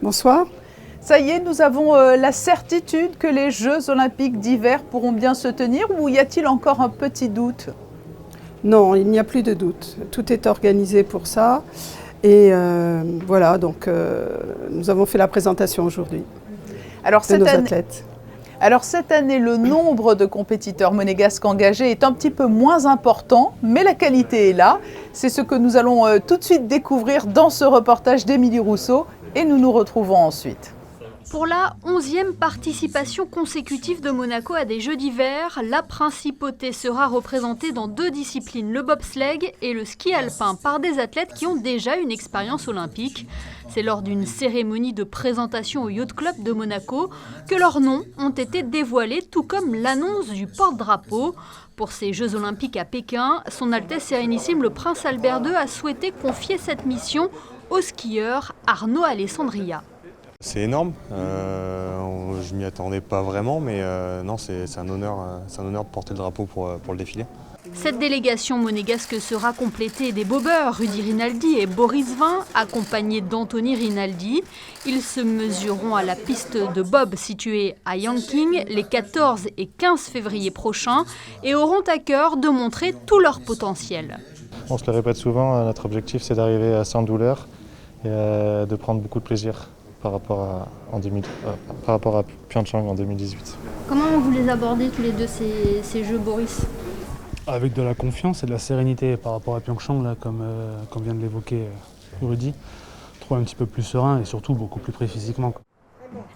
Bonsoir. Ça y est, nous avons la certitude que les Jeux olympiques d'hiver pourront bien se tenir ou y a-t-il encore un petit doute? Non, il n'y a plus de doute. Tout est organisé pour ça. Et voilà, donc nous avons fait la présentation aujourd'hui de nos athlètes. Alors cette année, le nombre de compétiteurs monégasques engagés est un petit peu moins important, mais la qualité est là. C'est ce que nous allons tout de suite découvrir dans ce reportage d'Émilie Rousseau et nous nous retrouvons ensuite. Pour la 11e participation consécutive de Monaco à des Jeux d'hiver, la principauté sera représentée dans 2 disciplines, le bobsleigh et le ski alpin, par des athlètes qui ont déjà une expérience olympique. C'est lors d'une cérémonie de présentation au Yacht Club de Monaco que leurs noms ont été dévoilés, tout comme l'annonce du porte-drapeau. Pour ces Jeux olympiques à Pékin, Son Altesse Sérénissime le Prince Albert II a souhaité confier cette mission au skieur Arnaud Alessandria. C'est énorme, je m'y attendais pas vraiment, mais non, c'est un honneur de porter le drapeau pour le défilé. Cette délégation monégasque sera complétée des bobeurs Rudy Rinaldi et Boris Vian, accompagnés d'Anthony Rinaldi. Ils se mesureront à la piste de bob située à Yanqing les 14 et 15 février prochains et auront à cœur de montrer tout leur potentiel. On se le répète souvent, notre objectif c'est d'arriver sans douleur et de prendre beaucoup de plaisir par rapport à Pyeongchang en 2018. Comment vous les abordez tous les deux ces Jeux, Boris ? Avec de la confiance et de la sérénité par rapport à Pyeongchang, là, comme vient de l'évoquer Rudy. Trouver un petit peu plus serein et surtout beaucoup plus près physiquement.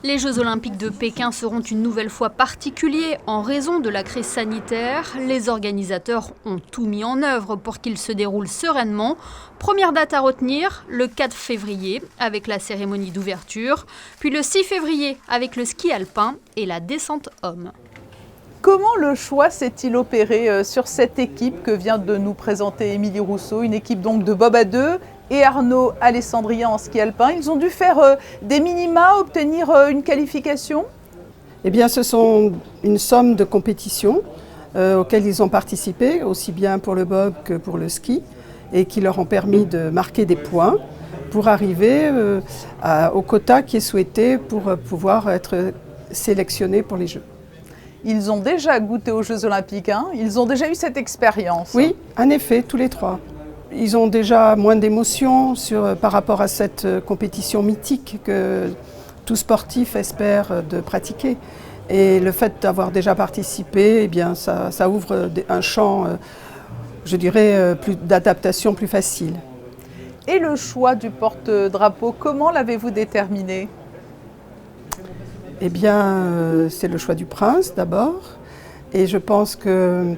Les Jeux olympiques de Pékin seront une nouvelle fois particuliers en raison de la crise sanitaire. Les organisateurs ont tout mis en œuvre pour qu'ils se déroulent sereinement. Première date à retenir, le 4 février avec la cérémonie d'ouverture, puis le 6 février avec le ski alpin et la descente homme. Comment le choix s'est-il opéré sur cette équipe que vient de nous présenter Émilie Rousseau, une équipe donc de bob à 2 et Arnaud Alessandria en ski alpin? Ils ont dû faire des minima, obtenir une qualification? Eh bien, ce sont une somme de compétitions auxquelles ils ont participé, aussi bien pour le bob que pour le ski, et qui leur ont permis de marquer des points pour arriver au quota qui est souhaité pour pouvoir être sélectionnés pour les Jeux. Ils ont déjà goûté aux Jeux Olympiques, hein? Ils ont déjà eu cette expérience. Oui, en effet, tous les trois. Ils ont déjà moins d'émotions par rapport à cette compétition mythique que tout sportif espère de pratiquer. Et le fait d'avoir déjà participé, eh bien, ça ouvre un champ, je dirais, d'adaptation plus facile. Et le choix du porte-drapeau, comment l'avez-vous déterminé ? Eh bien, c'est le choix du prince d'abord. Et je pense que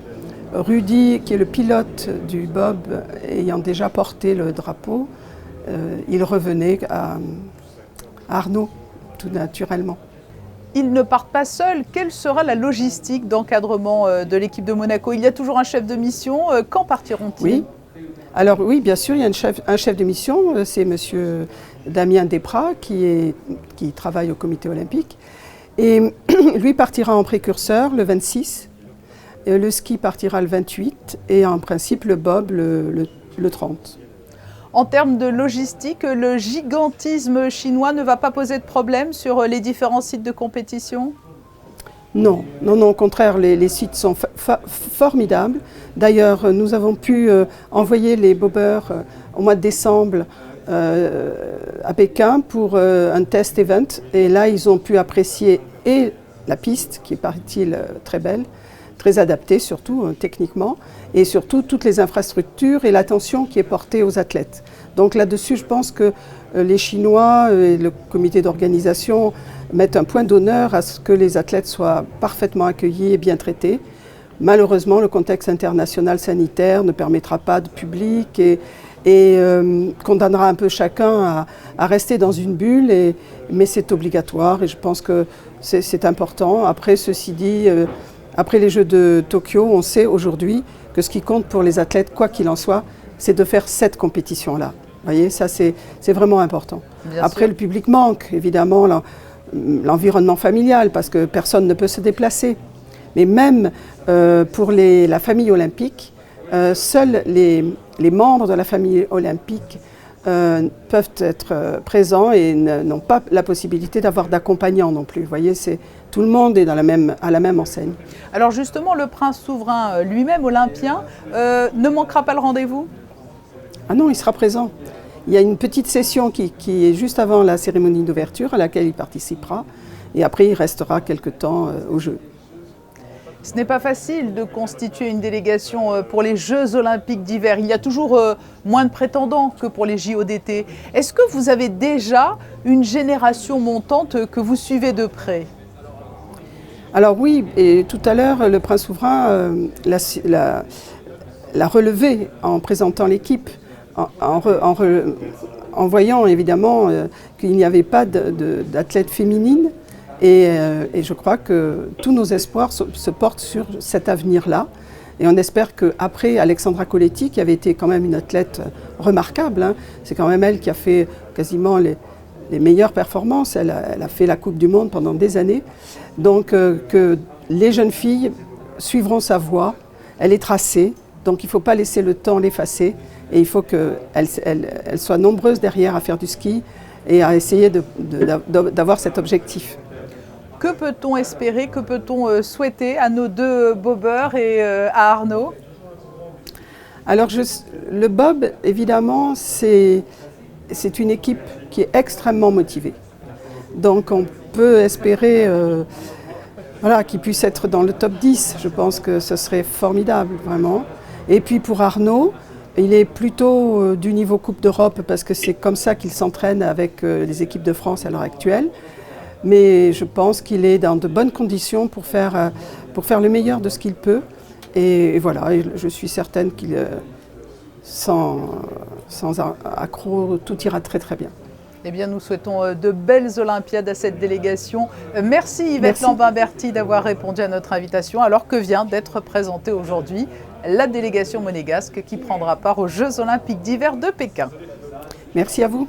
Rudy, qui est le pilote du bob, ayant déjà porté le drapeau, il revenait à Arnaud, tout naturellement. Ils ne partent pas seuls. Quelle sera la logistique d'encadrement de l'équipe de Monaco? Il y a toujours un chef de mission. Quand partiront-ils? Oui. Alors oui, bien sûr, il y a un chef de mission, c'est monsieur Damien Desprats qui travaille au comité olympique. Et lui partira en précurseur le 26, le ski partira le 28 et en principe le bob le 30. En termes de logistique, le gigantisme chinois ne va pas poser de problème sur les différents sites de compétition? Non, au contraire, les sites sont formidables. D'ailleurs, nous avons pu envoyer les bobeurs au mois de décembre à Pékin pour un test event. Et là, ils ont pu apprécier et la piste, qui est, paraît-il, très belle, très adaptée surtout techniquement, et surtout toutes les infrastructures et l'attention qui est portée aux athlètes. Donc là-dessus, je pense que les Chinois et le comité d'organisation mettent un point d'honneur à ce que les athlètes soient parfaitement accueillis et bien traités. Malheureusement, le contexte international sanitaire ne permettra pas de public et condamnera un peu chacun à rester dans une bulle, mais c'est obligatoire et je pense que c'est important. Après, ceci dit, après les Jeux de Tokyo, on sait aujourd'hui que ce qui compte pour les athlètes, quoi qu'il en soit, c'est de faire cette compétition-là. Vous voyez, ça c'est vraiment important. Après, le public manque, évidemment, l'environnement familial, parce que personne ne peut se déplacer. Mais même pour la famille olympique, seuls les membres de la famille olympique peuvent être présents et n'ont pas la possibilité d'avoir d'accompagnants non plus. Vous voyez, tout le monde est à la même enseigne. Alors justement, le prince souverain lui-même, olympien, ne manquera pas le rendez-vous? Ah non, il sera présent. Il y a une petite session qui est juste avant la cérémonie d'ouverture à laquelle il participera. Et après, il restera quelque temps au jeu. Ce n'est pas facile de constituer une délégation pour les Jeux olympiques d'hiver. Il y a toujours moins de prétendants que pour les JO d'été. Est-ce que vous avez déjà une génération montante que vous suivez de près? Alors oui, et tout à l'heure, le prince souverain l'a relevé en présentant l'équipe, en voyant évidemment qu'il n'y avait pas d'athlètes féminines. Et je crois que tous nos espoirs se portent sur cet avenir-là. Et on espère qu'après Alexandra Coletti, qui avait été quand même une athlète remarquable, hein, c'est quand même elle qui a fait quasiment les meilleures performances. Elle a fait la Coupe du Monde pendant des années. Donc que les jeunes filles suivront sa voie. Elle est tracée, donc il ne faut pas laisser le temps l'effacer. Et il faut qu'elles soient nombreuses derrière à faire du ski et à essayer d'avoir cet objectif. Que peut-on espérer, que peut-on souhaiter à nos deux bobeurs et à Arnaud? Alors le bob, évidemment, c'est une équipe qui est extrêmement motivée. Donc on peut espérer qu'ils puissent être dans le top 10. Je pense que ce serait formidable, vraiment. Et puis pour Arnaud, il est plutôt du niveau Coupe d'Europe parce que c'est comme ça qu'il s'entraîne avec les équipes de France à l'heure actuelle. Mais je pense qu'il est dans de bonnes conditions pour faire le meilleur de ce qu'il peut. Et voilà, je suis certaine qu'il, sans accroc, tout ira très très bien. Eh bien, nous souhaitons de belles Olympiades à cette délégation. Merci Yvette Lambin-Berty d'avoir répondu à notre invitation, alors que vient d'être présentée aujourd'hui la délégation monégasque qui prendra part aux Jeux Olympiques d'hiver de Pékin. Merci à vous.